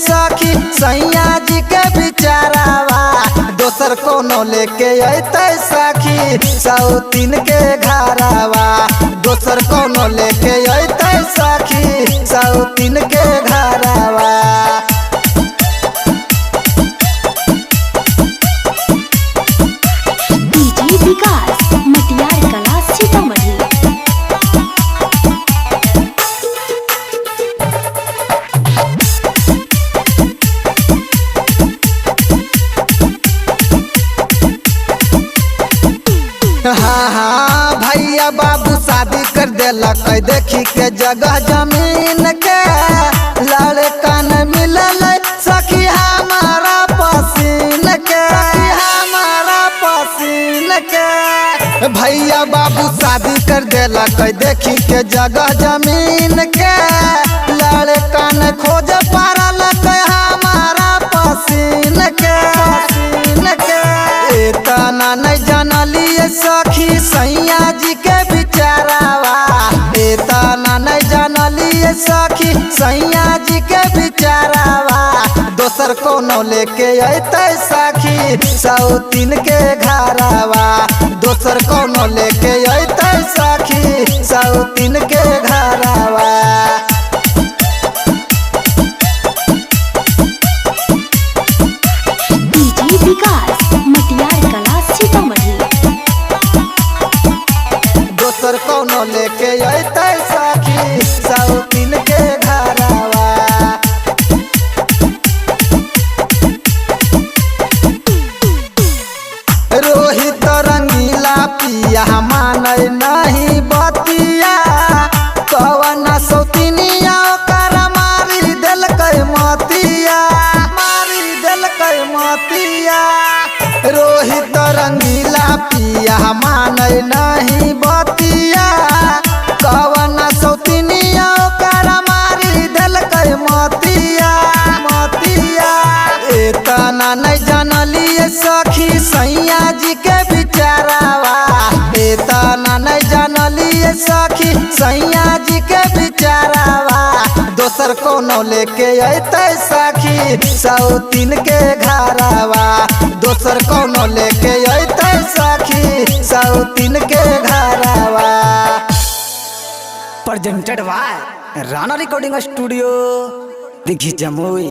सखी सैया जी के बिचारावा दोसर कोनो लेके अइतै सखी सौतीन के घरावा दोसर कोनो लेके अइतै सखी सौतीन के घरावा। डीजे विकास मटियार कला सीतामढ़ी। हाँ हाँ भैया बाबू शादी कर देलक देखी के जगह जमीन के लड़का न मिलल सखी हमारा पसीन के हमारा पसीन के। भैया बाबू शादी कर देलक देखी के जगह जमीन के लड़का न खोज पारल हमारा पसीन के पसीन के। इतना नहीं जानलिए सखी सैया जी के बिचारावा इतना नहीं जानलिए सखी सैया जी के बिचारावा दोसर कोनो लेके अइतै सखी सौतीन के घरावा दोसर कोनो लेके अइतै सखी सौतीन के घरावा। डीजे विकास मटियार कला सीतामढ़ी। दोसर कोनो लेके अइतै सखी सौतीन के घरावा। रोहित रंगीला पिया मानै नहीं बतिया कवन सौतीनिया ओकर मारी देलकै मतिया मारी देलकै मतिया। रोहित रंगीला पिया मानै नहीं बतिया कवन सौतीनिया ओकर मारी देलकै मतिया मतिया। इतना नहीं जानलिए सखी सैया जी के बिचारावा इतना नहीं जानलिए सखी सैया जी के बिचारावा दोसर कोनो लेके अइतै सखी सौतीन के घरावा दोसर कोनो लेके अइतै सखी सौतीन के घरावा। presented by Rana Recording Studio, Dighi Jamui।